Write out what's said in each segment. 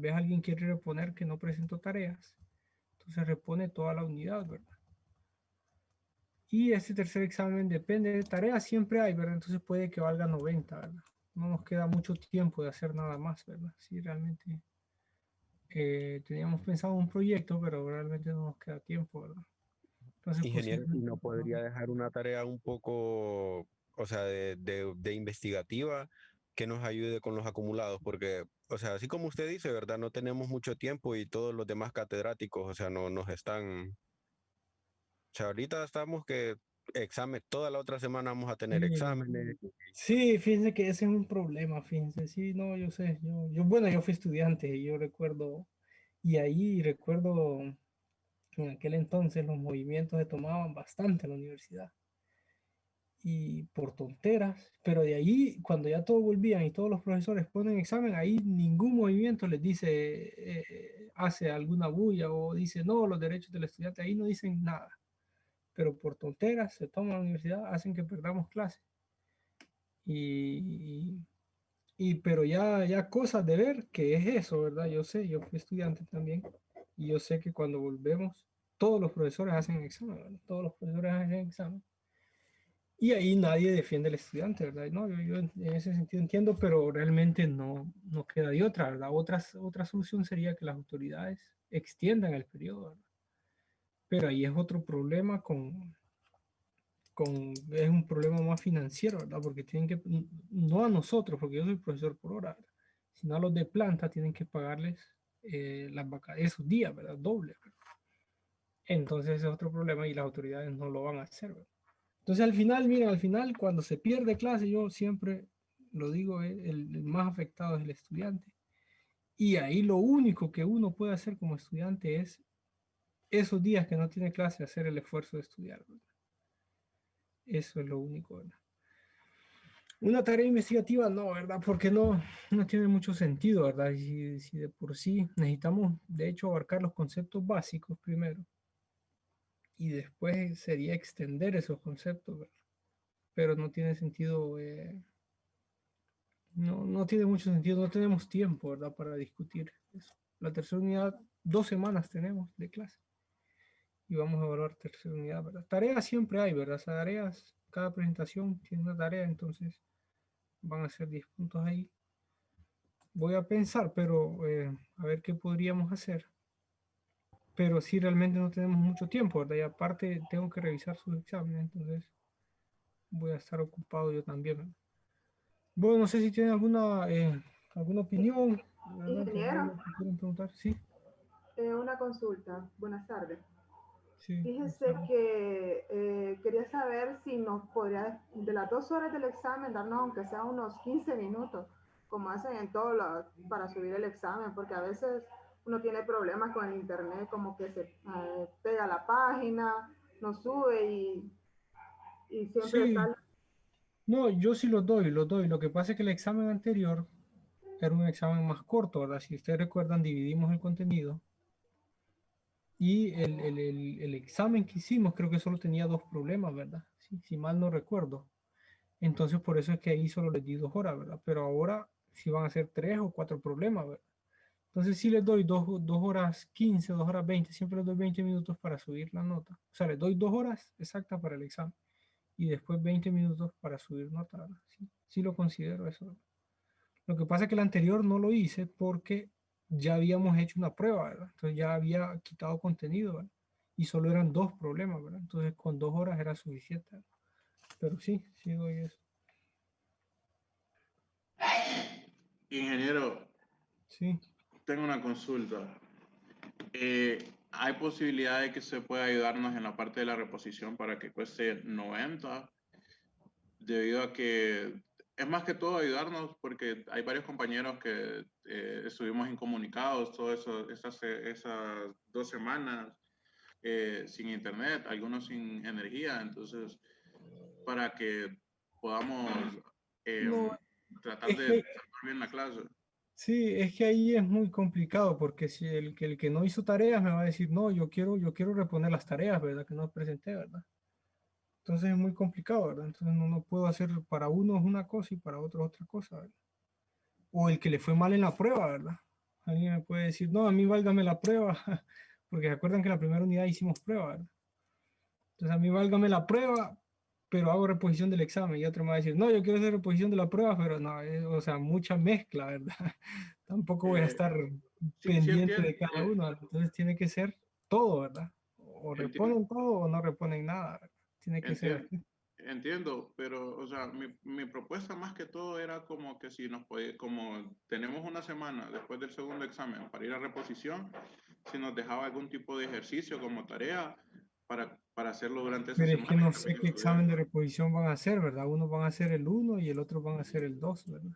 vez alguien quiere reponer que no presentó tareas, entonces repone toda la unidad, ¿verdad? Y este tercer examen depende de tareas, siempre hay, ¿verdad? Entonces puede que valga 90, ¿verdad? No nos queda mucho tiempo de hacer nada más, ¿verdad? Sí, realmente teníamos pensado un proyecto, pero realmente no nos queda tiempo, ¿verdad? Entonces Ingeniero, ¿y posiblemente... no podría dejar una tarea un poco, o sea, de investigativa que nos ayude con los acumulados? Porque, o sea, así como usted dice, ¿verdad? No tenemos mucho tiempo y todos los demás catedráticos, o sea, no nos están, o sea, ahorita estamos que examen, toda la otra semana vamos a tener Sí, exámenes. sí, fíjense que ese es un problema, fíjense, sí, no, yo sé, bueno, yo fui estudiante y yo recuerdo, y ahí recuerdo que en aquel entonces los movimientos se tomaban bastante en la universidad y por tonteras, pero de ahí cuando ya todos volvían y todos los profesores ponen examen, ahí ningún movimiento les dice, hace alguna bulla o dice, no, los derechos del estudiante, ahí no dicen nada, pero por tonteras se toman la universidad, hacen que perdamos clases. Y, pero ya cosas de ver, que es eso, ¿verdad? Yo sé, yo fui estudiante también, y yo sé que cuando volvemos, todos los profesores hacen examen, ¿verdad? Todos los profesores hacen examen. Y ahí nadie defiende al estudiante, ¿verdad? No, yo en ese sentido entiendo, pero realmente no queda de otra, ¿verdad? Otra solución sería que las autoridades extiendan el periodo, ¿verdad? Pero ahí es otro problema es un problema más financiero, ¿verdad? Porque tienen que, no a nosotros, porque yo soy profesor por hora, ¿verdad? Sino a los de planta tienen que pagarles esos días, ¿verdad? Doble, ¿verdad? Entonces ese es otro problema y las autoridades no lo van a hacer, ¿verdad? Entonces al final, miren, al final cuando se pierde clase, yo siempre lo digo, el más afectado es el estudiante. Y ahí lo único que uno puede hacer como estudiante es esos días que no tiene clase, hacer el esfuerzo de estudiar, ¿verdad? Eso es lo único, ¿verdad? Una tarea investigativa no, ¿verdad? Porque no tiene mucho sentido, ¿verdad? Si de por sí necesitamos, de hecho, abarcar los conceptos básicos primero y después sería extender esos conceptos, ¿verdad? Pero no tiene sentido, no tiene mucho sentido, no tenemos tiempo, ¿verdad? Para discutir eso. La tercera unidad, 2 semanas tenemos de clase y vamos a evaluar tercera unidad, ¿verdad? Tareas siempre hay, ¿verdad? O sea, tareas, cada presentación tiene una tarea, entonces van a ser 10 puntos ahí. Voy a pensar, pero a ver qué podríamos hacer. Pero sí, realmente no tenemos mucho tiempo, ¿verdad? Y aparte tengo que revisar sus exámenes, entonces voy a estar ocupado yo también, ¿verdad? Bueno, no sé si tienen alguna opinión, realmente Ingeniero, algo que quieran preguntar. Sí, una consulta. Buenas tardes. sí, Fíjese que quería saber si nos podría, de las 2 horas del examen, darnos aunque sea unos 15 minutos, como hacen en todos los, para subir el examen, porque a veces uno tiene problemas con el internet, como que se pega la página, no sube y siempre sí. sale. No, yo sí los doy. Lo que pasa es que el examen anterior era un examen más corto, ¿verdad? Si ustedes recuerdan, dividimos el contenido y el examen que hicimos creo que solo tenía 2 problemas, ¿verdad? Sí, si mal no recuerdo. Entonces por eso es que ahí solo les di 2 horas, ¿verdad? Pero ahora sí van a ser 3 o 4 problemas, ¿verdad? Entonces sí les doy 2 horas 15, 2 horas 20, siempre les doy 20 minutos para subir la nota. O sea, les doy 2 horas exactas para el examen y después 20 minutos para subir nota, ¿verdad? Sí, sí lo considero eso, ¿verdad? Lo que pasa es que el anterior no lo hice porque ya habíamos hecho una prueba, ¿verdad? Entonces ya había quitado contenido, ¿verdad? Y solo eran 2 problemas, ¿verdad? Entonces con 2 horas era suficiente, ¿verdad? Pero sí, sí doy eso. Ingeniero, Sí. tengo una consulta. ¿Hay posibilidad de que se pueda ayudarnos en la parte de la reposición para que cueste 90? Debido a que es más que todo ayudarnos porque hay varios compañeros que estuvimos incomunicados todas esas 2 semanas sin internet, algunos sin energía. Entonces, para que podamos eh, No, tratar es de que salvar bien la clase. sí, es que ahí es muy complicado porque si el que no hizo tareas me va a decir, no, yo quiero reponer las tareas, ¿verdad? Que no presenté, ¿verdad? Entonces es muy complicado, ¿verdad? Entonces no puedo hacer para uno es una cosa y para otro otra cosa, ¿verdad? O el que le fue mal en la prueba, ¿verdad? Alguien me puede decir, no, a mí válgame la prueba, porque se acuerdan que la primera unidad hicimos prueba, ¿verdad? Entonces a mí válgame la prueba, pero hago reposición del examen. Y otro me va a decir, no, yo quiero hacer reposición de la prueba, pero no, o sea, mucha mezcla, ¿verdad? Tampoco voy a Eh, estar sí, sí pendiente entiendo, de cada uno, ¿verdad? Entonces tiene que ser todo, ¿verdad? O enti- reponen todo o no reponen nada, ¿verdad? Tiene que ser entien- así. entiendo, pero, o sea, mi propuesta más que todo era como que si nos podía, como tenemos una semana después del segundo examen para ir a reposición, si nos dejaba algún tipo de ejercicio como tarea para hacerlo durante esa Pero es que semana y no también sé qué estudiar. examen de reposición van a hacer, ¿verdad? Unos van a hacer el 1 y el otro van a hacer el 2, ¿verdad?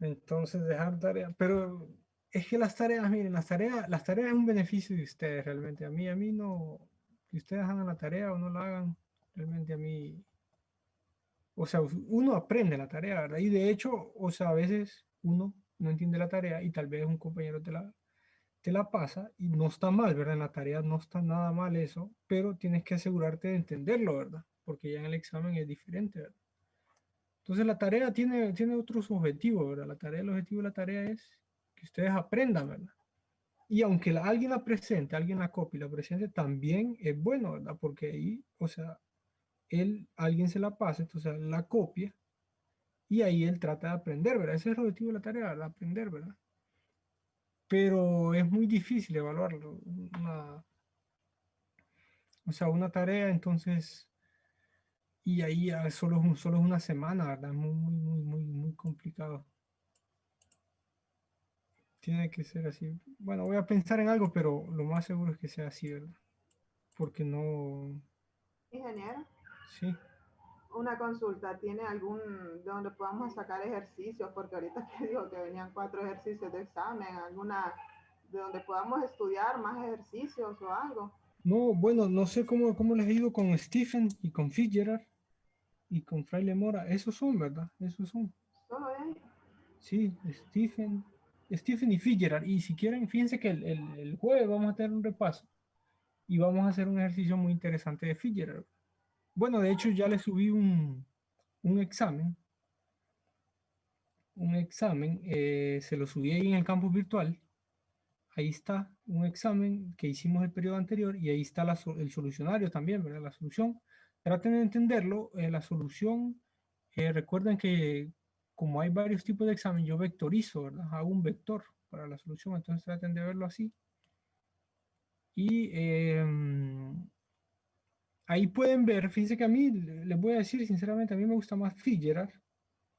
Entonces dejar tarea, pero es que las tareas, miren, las tareas es un beneficio de ustedes realmente. A mí no, que ustedes hagan la tarea o no la hagan, realmente a mí, o sea, uno aprende la tarea, ¿verdad? Y de hecho, o sea, a veces uno no entiende la tarea y tal vez un compañero te la pasa y no está mal, ¿verdad? En la tarea no está nada mal eso, pero tienes que asegurarte de entenderlo, ¿verdad? Porque ya en el examen es diferente, ¿verdad? Entonces la tarea tiene otros objetivos, ¿verdad? El objetivo de la tarea es que ustedes aprendan, ¿verdad? Y aunque alguien la presente, alguien la copie, la presente, también es bueno, ¿verdad? Porque ahí, o sea, alguien se la pasa, entonces la copia y ahí él trata de aprender, ¿verdad? Ese es el objetivo de la tarea, ¿verdad? Aprender, ¿verdad? Pero es muy difícil evaluarlo, o sea, una tarea, entonces, y ahí ya solo es una semana, ¿verdad? Muy complicado. Tiene que ser así. Bueno, voy a pensar en algo, pero lo más seguro es que sea así, ¿verdad? Porque no, Ingeniero, sí. una consulta, ¿tiene algún de donde podamos sacar ejercicios? Porque ahorita que digo que venían 4 ejercicios de examen, alguna de donde podamos estudiar más ejercicios o algo. No, bueno, no sé cómo les ha ido con Stephen y con Fitzgerald y con Fraile Mora. Esos son, ¿verdad? Esos son. Solo ahí. Sí, Stephen y Fitzgerald. Y si quieren, fíjense que el jueves vamos a tener un repaso y vamos a hacer un ejercicio muy interesante de Fitzgerald. Bueno, de hecho ya le subí un examen. Se lo subí ahí en el campus virtual. Ahí está un examen que hicimos el periodo anterior y ahí está el solucionario también, ¿verdad? La solución. Traten de entenderlo. La solución, recuerden que como hay varios tipos de examen, yo vectorizo, ¿verdad? Hago un vector para la solución, entonces traten de verlo así. Y ahí pueden ver, fíjense que a mí, les voy a decir sinceramente, a mí me gusta más Fitzgerald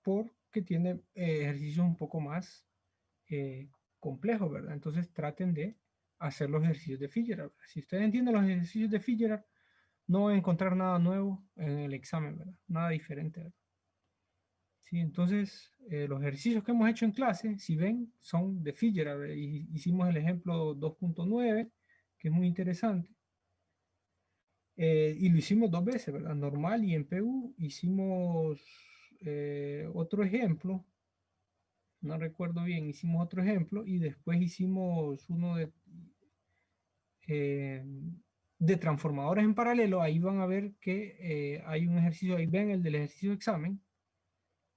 porque tiene ejercicios un poco más eh, complejos, ¿verdad? Entonces traten de hacer los ejercicios de Fitzgerald. Si ustedes entienden los ejercicios de Fitzgerald, no van a encontrar nada nuevo en el examen, ¿verdad? Nada diferente, ¿verdad? Sí, entonces los ejercicios que hemos hecho en clase, si ven, son de Fitzgerald, ¿verdad? Y hicimos el ejemplo 2.9, que es muy interesante. Y lo hicimos dos veces, ¿verdad? Normal y en PU. Hicimos otro ejemplo, no recuerdo bien, hicimos otro ejemplo y después hicimos uno eh, de transformadores en paralelo. Ahí van a ver que hay un ejercicio, ahí ven el del ejercicio de examen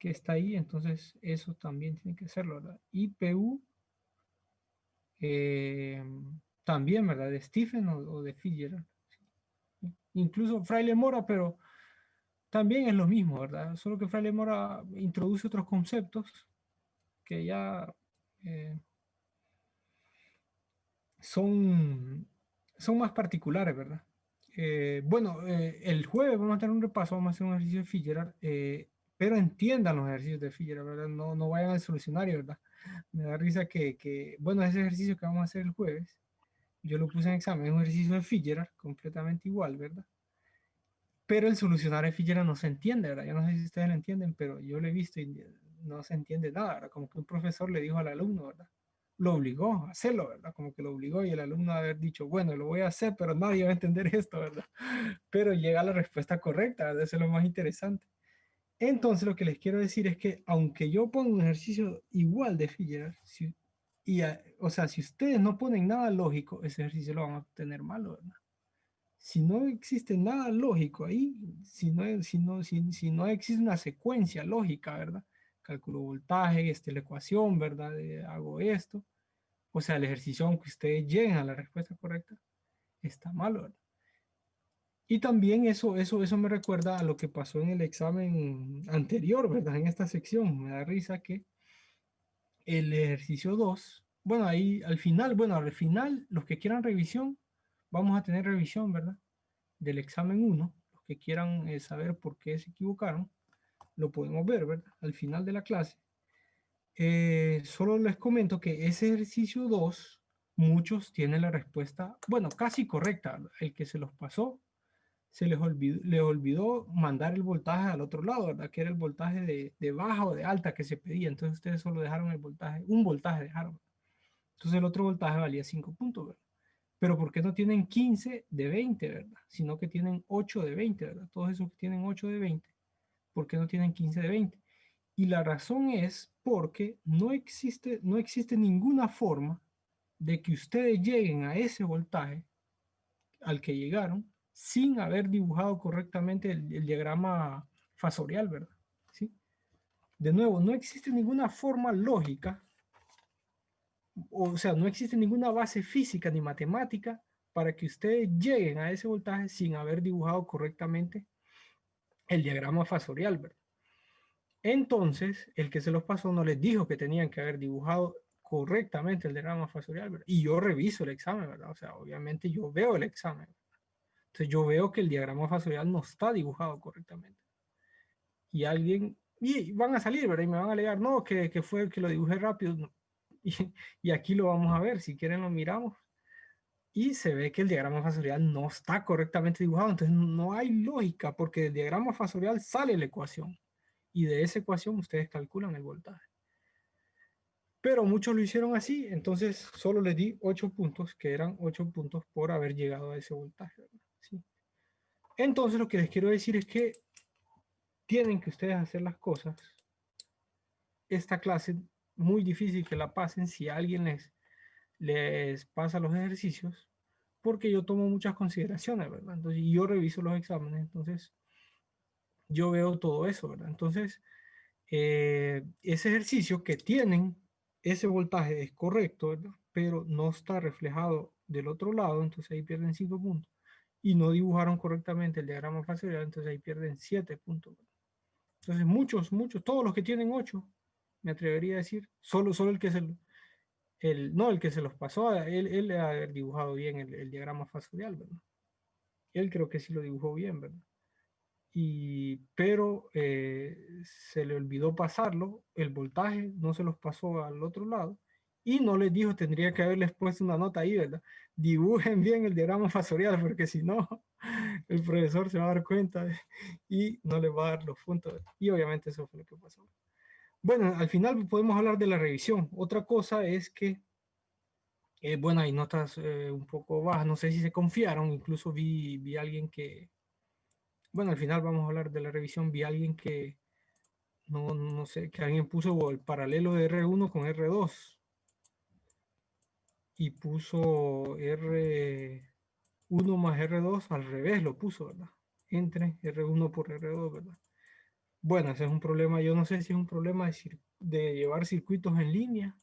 que está ahí, entonces eso también tiene que hacerlo, ¿verdad? Y PU eh, también, ¿verdad? De Stephen o de Fitzgerald. Incluso Fraile Mora, pero también es lo mismo, ¿verdad? Solo que Fraile Mora introduce otros conceptos que ya eh, son más particulares, ¿verdad? Bueno, el jueves vamos a tener un repaso, vamos a hacer un ejercicio de Fitzgerald, pero entiendan los ejercicios de Fitzgerald, ¿verdad? No vayan al solucionario, ¿verdad? Me da risa bueno, ese ejercicio que vamos a hacer el jueves, yo lo puse en examen, es un ejercicio de Fitzgerald, completamente igual, ¿verdad? Pero el solucionario de Fitzgerald no se entiende, ¿verdad? Yo no sé si ustedes lo entienden, pero yo lo he visto y no se entiende nada, ¿verdad? Como que un profesor le dijo al alumno, ¿verdad? Lo obligó a hacerlo, ¿verdad? Como que lo obligó y el alumno a haber dicho, bueno, lo voy a hacer, pero nadie va a entender esto, ¿verdad? Pero llega a la respuesta correcta, ¿verdad? Eso es lo más interesante. Entonces, lo que les quiero decir es que aunque yo ponga un ejercicio igual de Fitzgerald, o sea, si ustedes no ponen nada lógico, ese ejercicio lo van a tener malo, ¿verdad? Si no existe nada lógico ahí, si no existe una secuencia lógica, ¿verdad? calculo voltaje, esta es la ecuación, ¿verdad? Hago esto. O sea, el ejercicio, aunque ustedes lleguen a la respuesta correcta, está mal, ¿verdad? Y también eso me recuerda a lo que pasó en el examen anterior, ¿verdad? En esta sección. Me da risa que el ejercicio 2, bueno, ahí al final, los que quieran revisión, vamos a tener revisión, ¿verdad? Del examen 1, los que quieran saber por qué se equivocaron, lo podemos ver, ¿verdad? Al final de la clase. Solo les comento que ese ejercicio 2, muchos tienen la respuesta, bueno, casi correcta. El que se los pasó, se les olvidó mandar el voltaje al otro lado, ¿verdad? Que era el voltaje de baja o de alta que se pedía. Entonces ustedes solo dejaron el voltaje, un voltaje dejaron. Entonces el otro voltaje valía 5 puntos, ¿verdad? Pero ¿por qué no tienen 15 de 20, ¿verdad? Sino que tienen 8 de 20, ¿verdad? Todos esos que tienen 8 de 20, ¿por qué no tienen 15 de 20? Y la razón es porque no existe ninguna forma de que ustedes lleguen a ese voltaje al que llegaron sin haber dibujado correctamente el diagrama fasorial, ¿verdad? ¿Sí? De nuevo, no existe ninguna forma lógica, o sea, no existe ninguna base física ni matemática para que ustedes lleguen a ese voltaje sin haber dibujado correctamente el diagrama fasorial, ¿verdad? Entonces, el que se los pasó no les dijo que tenían que haber dibujado correctamente el diagrama fasorial, ¿verdad? Y yo reviso el examen, ¿verdad? O sea, obviamente yo veo el examen. Entonces yo veo que el diagrama fasorial no está dibujado correctamente. Y alguien, y van a salir, ¿verdad? Y me van a alegar, no, que fue el que lo dibujé rápido. No. Y aquí lo vamos a ver, si quieren lo miramos. Y se ve que el diagrama fasorial no está correctamente dibujado. Entonces no hay lógica, porque del diagrama fasorial sale la ecuación. Y de esa ecuación ustedes calculan el voltaje. Pero muchos lo hicieron así, entonces solo les di 8 puntos, que eran 8 puntos por haber llegado a ese voltaje, ¿sí? Entonces lo que les quiero decir es que tienen que ustedes hacer las cosas. Esta clase muy difícil que la pasen si alguien les pasa los ejercicios, porque yo tomo muchas consideraciones, ¿verdad? Entonces yo reviso los exámenes, entonces yo veo todo eso, ¿verdad? Entonces ese ejercicio que tienen, ese voltaje es correcto, ¿verdad? Pero no está reflejado del otro lado, entonces ahí pierden 5 puntos. Y no dibujaron correctamente el diagrama fasorial, entonces ahí pierden 7 puntos, ¿verdad? Entonces muchos, todos los que tienen 8, me atrevería a decir, solo el que el que se los pasó, él ha haber dibujado bien el diagrama fasorial, ¿verdad? Él creo que sí lo dibujó bien, ¿verdad? Pero se le olvidó pasarlo, el voltaje no se los pasó al otro lado y no les dijo, tendría que haberles puesto una nota ahí, ¿verdad? Dibujen bien el diagrama fasorial porque si no, el profesor se va a dar cuenta y no les va a dar los puntos. Y obviamente eso fue lo que pasó. Bueno, al final podemos hablar de la revisión. Otra cosa es que, bueno, hay notas un poco bajas, no sé si se confiaron, incluso vi a alguien que, bueno, al final vamos a hablar de la revisión, vi a alguien que, no sé, que alguien puso el paralelo de R1 con R2 y puso R1 más R2 al revés, lo puso, ¿verdad? Entre R1 por R2, ¿verdad? Bueno, ese es un problema, yo no sé si es un problema de llevar circuitos en línea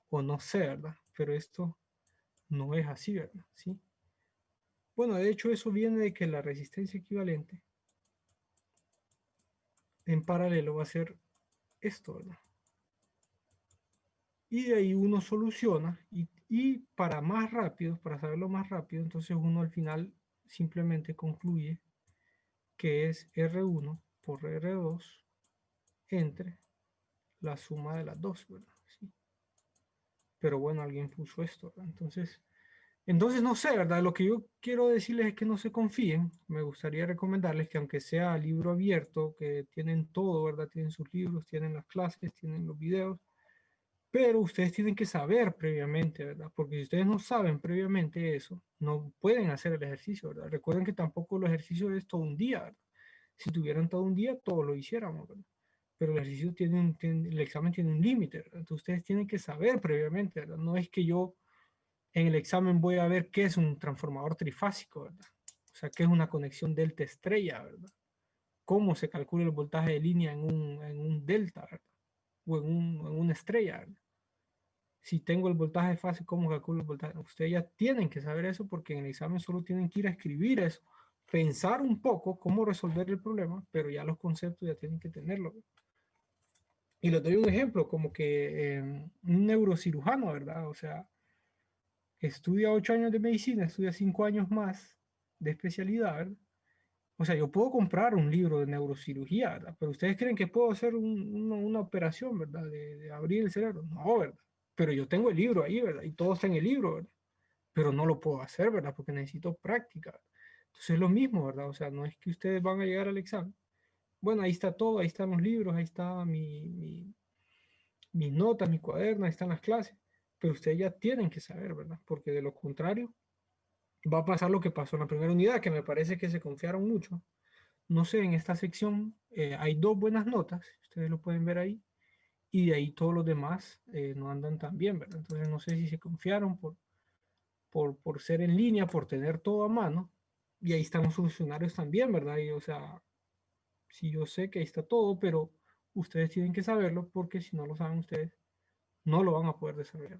o no sé, ¿verdad? Pero esto no es así, ¿verdad? ¿Sí? Bueno, de hecho eso viene de que la resistencia equivalente en paralelo va a ser esto, ¿verdad? Y de ahí uno soluciona y para más rápido, para saberlo más rápido, entonces uno al final simplemente concluye que es R1 por R2 entre la suma de las dos, ¿verdad? Sí. Pero bueno, alguien puso esto, ¿verdad? Entonces no sé, ¿verdad? Lo que yo quiero decirles es que no se confíen. Me gustaría recomendarles que aunque sea libro abierto, que tienen todo, ¿verdad? Tienen sus libros, tienen las clases, tienen los videos, pero ustedes tienen que saber previamente, ¿verdad? Porque si ustedes no saben previamente eso, no pueden hacer el ejercicio, ¿verdad? Recuerden que tampoco el ejercicio es todo un día, ¿verdad? Si tuvieran todo un día, todo lo hiciéramos, ¿verdad? Pero el ejercicio el examen tiene un límite, ¿verdad? Entonces ustedes tienen que saber previamente, ¿verdad? No es que yo en el examen voy a ver qué es un transformador trifásico, ¿verdad? O sea, qué es una conexión delta estrella, ¿verdad? Cómo se calcula el voltaje de línea en un delta, ¿verdad? o en una estrella, ¿verdad? Si tengo el voltaje fase, ¿cómo calculo el voltaje? Ustedes ya tienen que saber eso porque en el examen solo tienen que ir a escribir eso, pensar un poco cómo resolver el problema, pero ya los conceptos ya tienen que tenerlo. Y les doy un ejemplo, como que un neurocirujano, ¿verdad? O sea, estudia 8 años de medicina, estudia 5 años más de especialidad, ¿verdad? O sea, yo puedo comprar un libro de neurocirugía, ¿verdad? Pero ustedes creen que puedo hacer una operación, ¿verdad? De abrir el cerebro. No, ¿verdad? Pero yo tengo el libro ahí, ¿verdad? Y todo está en el libro, ¿verdad? Pero no lo puedo hacer, ¿verdad? Porque necesito práctica. Entonces es lo mismo, ¿verdad? O sea, no es que ustedes van a llegar al examen. Bueno, ahí está todo, ahí están los libros, ahí está mis notas, mi cuaderno, ahí están las clases. Pero ustedes ya tienen que saber, ¿verdad? Porque de lo contrario, va a pasar lo que pasó en la primera unidad, que me parece que se confiaron mucho. No sé, en esta sección hay 2 buenas notas, ustedes lo pueden ver ahí, y de ahí todos los demás no andan tan bien, ¿verdad? Entonces no sé si se confiaron por ser en línea, por tener todo a mano, y ahí están los funcionarios también, ¿verdad? Y o sea, si yo sé que ahí está todo, pero ustedes tienen que saberlo porque si no lo saben ustedes, no lo van a poder desarrollar.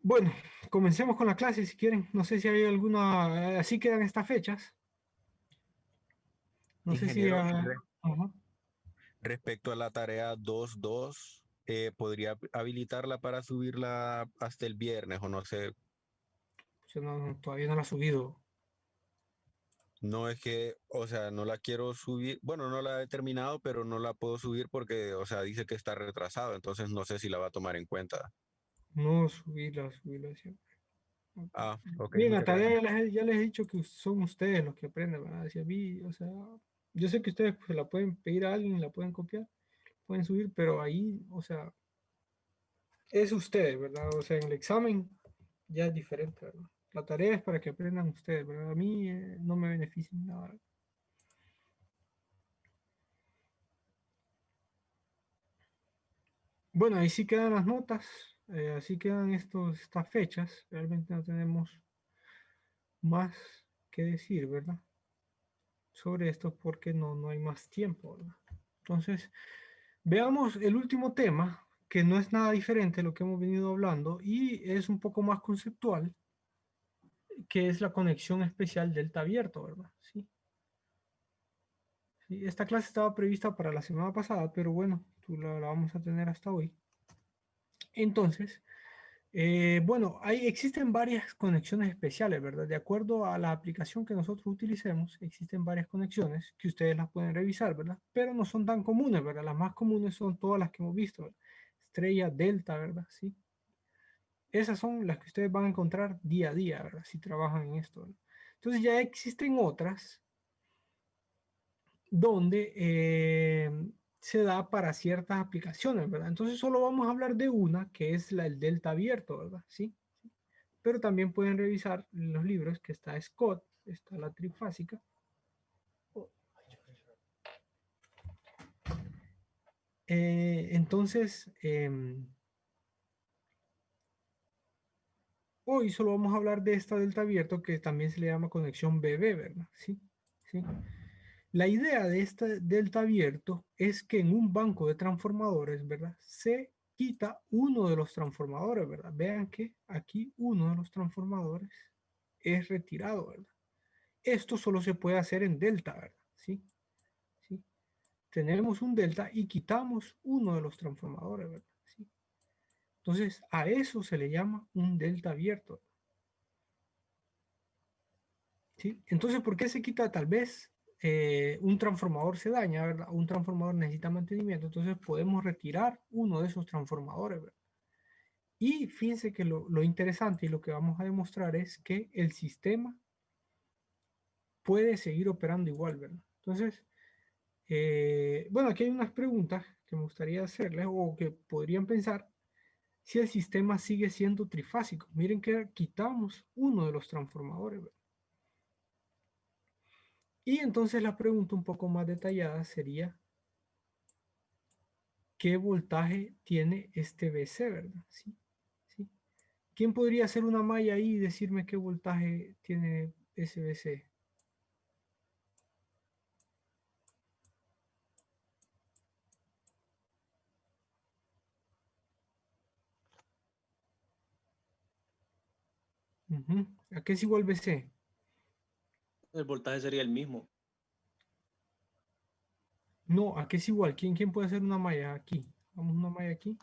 Bueno, comencemos con la clase si quieren. No sé si hay alguna, así quedan estas fechas. No sé si... Ingeniero, ajá. respecto a la tarea 2.2, ¿podría habilitarla para subirla hasta el viernes o no sé? Yo todavía no la he subido. No es que, o sea, no la quiero subir, bueno, no la he terminado, pero no la puedo subir porque, o sea, dice que está retrasado, entonces no sé si la va a tomar en cuenta. No, subirla siempre. Okay. Ah, ok, Bien, la muchas tarea gracias. ya les he dicho que son ustedes los que aprenden, ¿verdad? Decía, o sea, yo sé que ustedes pues, la pueden pedir a alguien, la pueden copiar, pueden subir, pero ahí, o sea, es ustedes, ¿verdad? O sea, en el examen ya es diferente, ¿verdad? La tarea es para que aprendan ustedes, ¿verdad? A mí no me beneficia en nada. Bueno, ahí sí quedan las notas, así quedan estas fechas. Realmente no tenemos más que decir, ¿verdad? Sobre esto porque no hay más tiempo, ¿verdad? Entonces, veamos el último tema, que no es nada diferente a lo que hemos venido hablando y es un poco más conceptual, que es la conexión especial delta abierto, ¿verdad? Sí. Sí, esta clase estaba prevista para la semana pasada, pero bueno, la vamos a tener hasta hoy. Entonces, bueno, existen varias conexiones especiales, ¿verdad? De acuerdo a la aplicación que nosotros utilicemos, existen varias conexiones que ustedes las pueden revisar, ¿verdad? Pero no son tan comunes, ¿verdad? Las más comunes son todas las que hemos visto, ¿verdad? Estrella, delta, ¿verdad? Sí. Esas son las que ustedes van a encontrar día a día, ¿verdad? Si trabajan en esto, ¿verdad? Entonces ya existen otras donde se da para ciertas aplicaciones, ¿verdad? Entonces solo vamos a hablar de una, que es el delta abierto, ¿verdad? Sí. Pero también pueden revisar los libros que está Scott, está la trifásica. Entonces, hoy solo vamos a hablar de esta delta abierto que también se le llama conexión BB, ¿verdad? Sí, sí. La idea de este delta abierto es que en un banco de transformadores, ¿verdad? Se quita uno de los transformadores, ¿verdad? Vean que aquí uno de los transformadores es retirado, ¿verdad? Esto solo se puede hacer en delta, ¿verdad? ¿Sí? ¿Sí? Tenemos un delta y quitamos uno de los transformadores, ¿verdad? ¿Sí? Entonces, a eso se le llama un delta abierto. ¿Sí? Entonces, ¿por qué se quita? Tal vez un transformador se daña, ¿verdad? Un transformador necesita mantenimiento, entonces podemos retirar uno de esos transformadores, ¿verdad? Y fíjense que lo interesante y lo que vamos a demostrar es que el sistema puede seguir operando igual, ¿verdad? Entonces, bueno, aquí hay unas preguntas que me gustaría hacerles o que podrían pensar si el sistema sigue siendo trifásico. Miren que quitamos uno de los transformadores, ¿verdad? Y entonces la pregunta un poco más detallada sería, ¿qué voltaje tiene este BC, verdad? ¿Sí? ¿Sí? ¿Quién podría hacer una malla ahí y decirme qué voltaje tiene ese BC? Ujú. ¿A qué es igual BC? El voltaje sería el mismo. No, ¿a qué es igual? ¿Quién puede hacer una malla aquí? Vamos una malla aquí.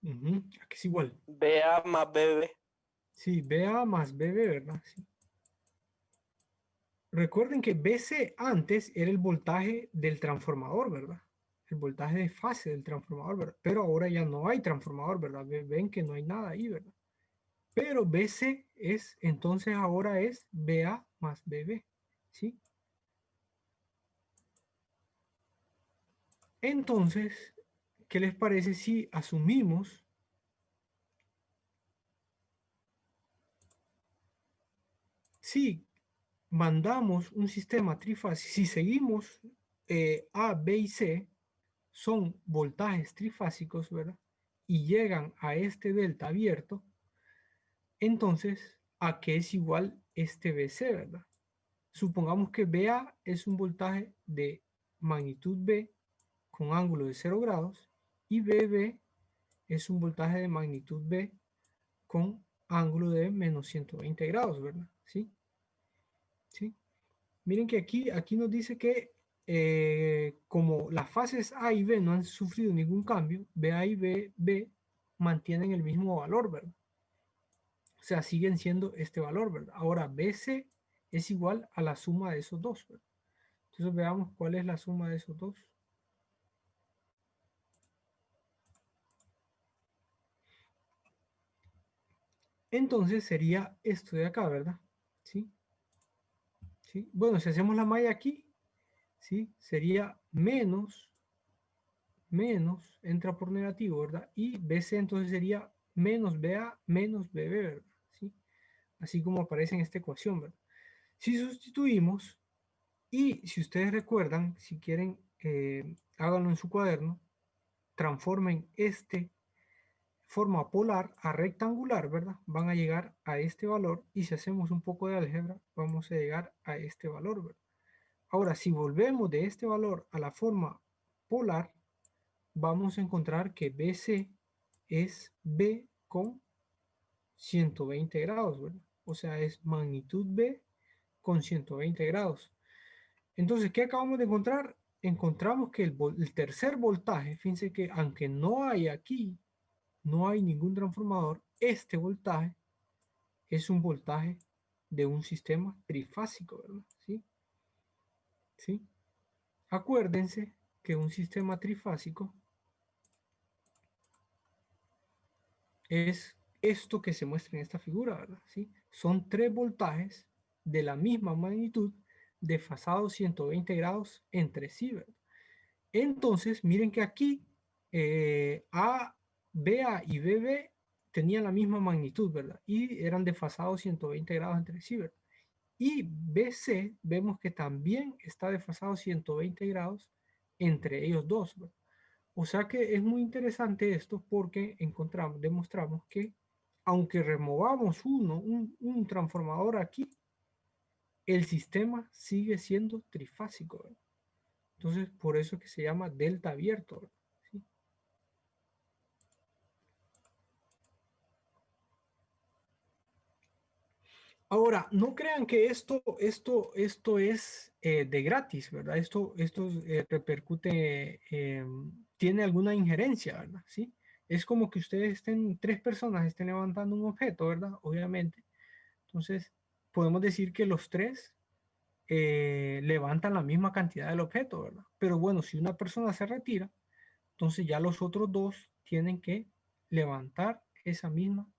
Ujú. ¿A qué es igual? BA más BB. Sí, BA más BB, ¿verdad? Sí. Recuerden que BC antes era el voltaje del transformador, ¿verdad? El voltaje de fase del transformador, ¿verdad? Pero ahora ya no hay transformador, ¿verdad? Ven que no hay nada ahí, ¿verdad? Pero BC es, entonces ahora es BA más BB, ¿sí? Entonces, ¿qué les parece si asumimos si mandamos un sistema trifásico, si seguimos A, B y C, son voltajes trifásicos, ¿verdad? Y llegan a este delta abierto, entonces, ¿a qué es igual este BC, verdad? Supongamos que BA es un voltaje de magnitud B con ángulo de 0 grados y BB es un voltaje de magnitud B con ángulo de menos 120 grados, ¿verdad? ¿Sí? ¿Sí? Miren que aquí nos dice que como las fases A y B no han sufrido ningún cambio, BA y B mantienen el mismo valor, ¿verdad? O sea, siguen siendo este valor, ¿verdad? Ahora, BC es igual a la suma de esos dos, ¿verdad? Entonces veamos cuál es la suma de esos dos. Entonces sería esto de acá, ¿verdad? ¿Sí? ¿Sí? Bueno, si hacemos la malla aquí, ¿sí? Sería menos, entra por negativo, ¿verdad? Y BC entonces sería menos BA menos BB, ¿verdad? ¿Sí? Así como aparece en esta ecuación, ¿verdad? Si sustituimos, y si ustedes recuerdan, si quieren, háganlo en su cuaderno, transformen este forma polar a rectangular, ¿verdad? Van a llegar a este valor y si hacemos un poco de álgebra, vamos a llegar a este valor, ¿verdad? Ahora, si volvemos de este valor a la forma polar, vamos a encontrar que BC es B con 120 grados, ¿verdad? O sea, es magnitud B con 120 grados. Entonces, ¿qué acabamos de encontrar? Encontramos que el tercer voltaje, fíjense que aunque no hay aquí, no hay ningún transformador, este voltaje es un voltaje de un sistema trifásico, ¿verdad? ¿Sí? ¿Sí? Acuérdense que un sistema trifásico es esto que se muestra en esta figura, ¿verdad? ¿Sí? Son tres voltajes de la misma magnitud desfasados 120 grados entre sí, ¿verdad? Entonces, miren que aquí BA y BB tenían la misma magnitud, ¿verdad? Y eran desfasados 120 grados entre sí, ¿verdad? Y BC vemos que también está desfasado 120 grados entre ellos dos, ¿verdad? O sea que es muy interesante esto porque demostramos que aunque removamos un transformador aquí, el sistema sigue siendo trifásico, ¿verdad? Entonces, por eso es que se llama delta abierto, ¿verdad? ¿Sí? Ahora, no crean que esto es de gratis, ¿verdad? Esto repercute, tiene alguna injerencia, ¿verdad? ¿Sí? Es como que ustedes tres personas estén levantando un objeto, ¿verdad? Obviamente. Entonces, podemos decir que los tres levantan la misma cantidad del objeto, ¿verdad? Pero bueno, si una persona se retira, entonces ya los otros dos tienen que levantar ese mismo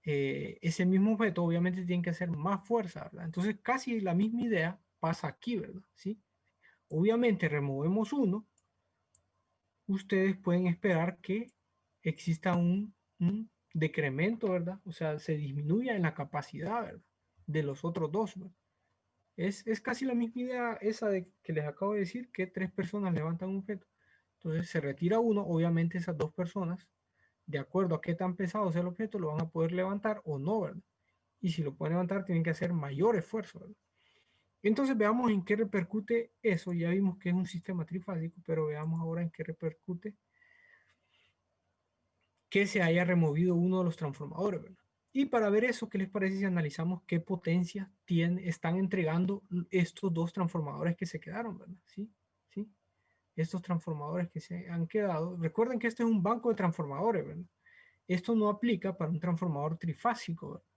objeto, obviamente tienen que hacer más fuerza, ¿verdad? Entonces casi la misma idea pasa aquí, ¿verdad? ¿Sí? Obviamente removemos uno, ustedes pueden esperar que exista un decremento, ¿verdad? O sea, se disminuya en la capacidad, ¿verdad? De los otros dos, ¿verdad? Es casi la misma idea esa de que les acabo de decir, que tres personas levantan un objeto. Entonces se retira uno, obviamente esas dos personas, de acuerdo a qué tan pesado sea el objeto, lo van a poder levantar o no, ¿verdad? Y si lo pueden levantar, tienen que hacer mayor esfuerzo, ¿verdad? Entonces veamos en qué repercute eso. Ya vimos que es un sistema trifásico, pero veamos ahora en qué repercute que se haya removido uno de los transformadores, ¿verdad? Y para ver eso, ¿qué les parece si analizamos qué potencia están entregando estos dos transformadores que se quedaron, ¿verdad? ¿Sí? ¿Sí? Estos transformadores que se han quedado. Recuerden que este es un banco de transformadores, ¿verdad? Esto no aplica para un transformador trifásico, ¿verdad?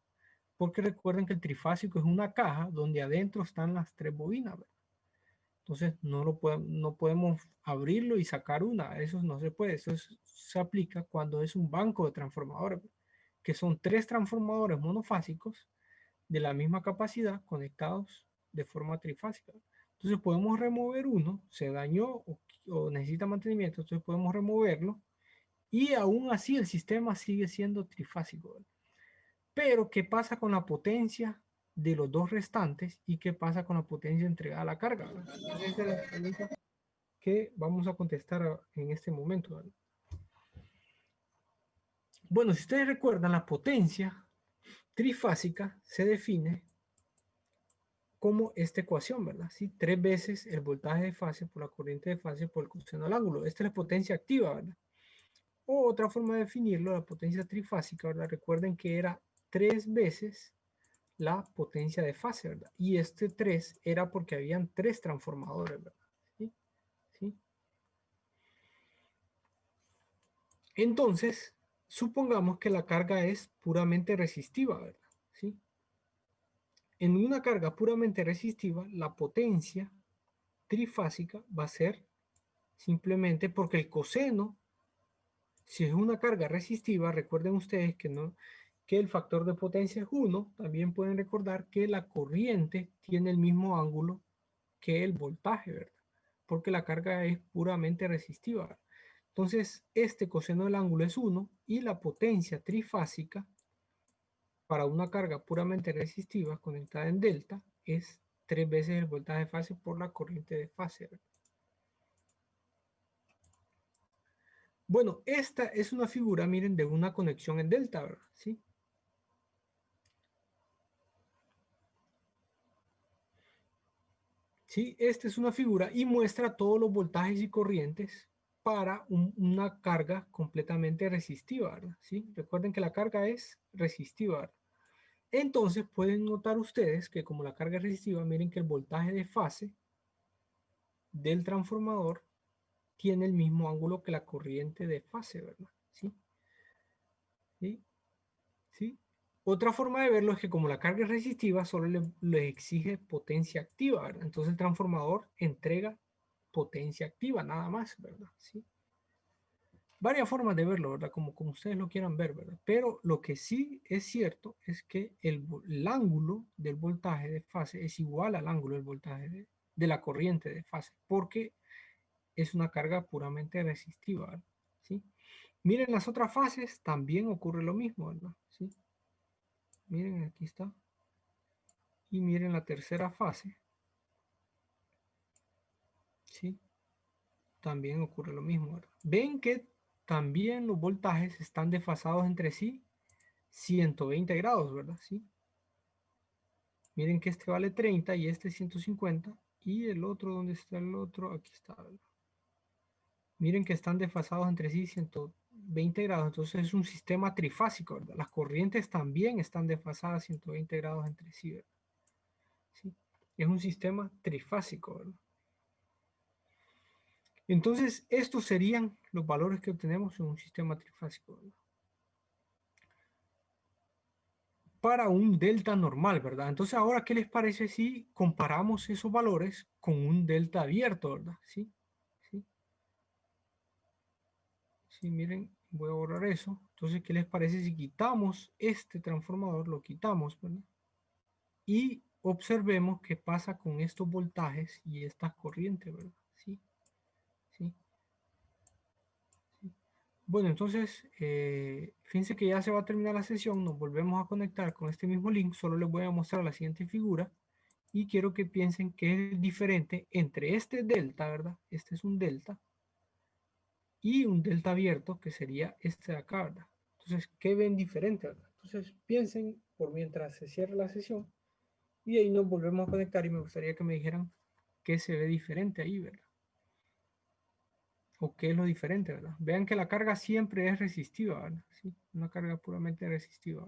Porque recuerden que el trifásico es una caja donde adentro están las tres bobinas, ¿verdad? Entonces no podemos abrirlo y sacar una, eso no se puede, se aplica cuando es un banco de transformadores, que son tres transformadores monofásicos de la misma capacidad conectados de forma trifásica. Entonces podemos remover uno, se dañó o necesita mantenimiento, entonces podemos removerlo y aún así el sistema sigue siendo trifásico, ¿verdad? Pero, ¿qué pasa con la potencia de los dos restantes y qué pasa con la potencia entregada a la carga? Esa es la pregunta que vamos a contestar en este momento, ¿verdad? Bueno, si ustedes recuerdan, la potencia trifásica se define como esta ecuación, ¿verdad? ¿Sí? 3 veces el voltaje de fase por la corriente de fase por el coseno del ángulo. Esta es la potencia activa, ¿verdad? O otra forma de definirlo, la potencia trifásica, ¿verdad? Recuerden que era 3 veces la potencia de fase, ¿verdad? Y este 3 era porque habían 3 transformadores, ¿verdad? ¿Sí? ¿Sí? Entonces, supongamos que la carga es puramente resistiva, ¿verdad? ¿Sí? En una carga puramente resistiva, la potencia trifásica va a ser simplemente porque el coseno, si es una carga resistiva, recuerden ustedes que, no, que el factor de potencia es 1, también pueden recordar que la corriente tiene el mismo ángulo que el voltaje, ¿verdad? Porque la carga es puramente resistiva. Entonces, este coseno del ángulo es 1 y la potencia trifásica para una carga puramente resistiva conectada en delta es 3 veces el voltaje de fase por la corriente de fase, ¿verdad? Bueno, esta es una figura, miren, de una conexión en delta, ¿verdad? ¿Sí? ¿Sí? Esta es una figura y muestra todos los voltajes y corrientes para una carga completamente resistiva, ¿verdad? ¿Sí? Recuerden que la carga es resistiva, ¿verdad? Entonces pueden notar ustedes que como la carga es resistiva, miren que el voltaje de fase del transformador tiene el mismo ángulo que la corriente de fase, ¿verdad? ¿Sí? ¿Sí? ¿Sí? Otra forma de verlo es que como la carga es resistiva, solo le exige potencia activa, ¿verdad? Entonces el transformador entrega potencia activa, nada más, ¿verdad? ¿Sí? Varias formas de verlo, ¿verdad? Como ustedes lo quieran ver, ¿verdad? Pero lo que sí es cierto es que el ángulo del voltaje de fase es igual al ángulo del voltaje de la corriente de fase, porque es una carga puramente resistiva, ¿verdad? ¿Sí? Miren las otras fases, también ocurre lo mismo, ¿verdad? ¿Sí? Miren, aquí está. Y miren la tercera fase, ¿sí? También ocurre lo mismo, ¿verdad? Ven que también los voltajes están desfasados entre sí 120 grados, ¿verdad? ¿Sí? Miren que este vale 30 y este 150 y el otro, ¿dónde está el otro? Aquí está, ¿verdad? Miren que están desfasados entre sí 120 grados, entonces es un sistema trifásico, ¿verdad? Las corrientes también están desfasadas 120 grados entre sí, ¿verdad? ¿Sí? Es un sistema trifásico, ¿verdad? Entonces, estos serían los valores que obtenemos en un sistema trifásico, ¿verdad? Para un delta normal, ¿verdad? Entonces, ahora, ¿qué les parece si comparamos esos valores con un delta abierto, ¿verdad? ¿Sí? ¿Sí? Sí, miren, voy a borrar eso. Entonces, ¿qué les parece si quitamos este transformador? Lo quitamos, ¿verdad? Y observemos qué pasa con estos voltajes y estas corrientes, ¿verdad? ¿Sí? ¿Sí? Bueno, entonces, fíjense que ya se va a terminar la sesión, nos volvemos a conectar con este mismo link, solo les voy a mostrar la siguiente figura y quiero que piensen que es diferente entre este delta, ¿verdad? Este es un delta y un delta abierto que sería este de acá, ¿verdad? Entonces, ¿qué ven diferente, verdad? Entonces, piensen por mientras se cierra la sesión, Y ahí nos volvemos a conectar y me gustaría que me dijeran qué se ve diferente ahí, ¿verdad? O qué es lo diferente, ¿verdad? Vean que la carga siempre es resistiva, ¿verdad? Sí, una carga puramente resistiva.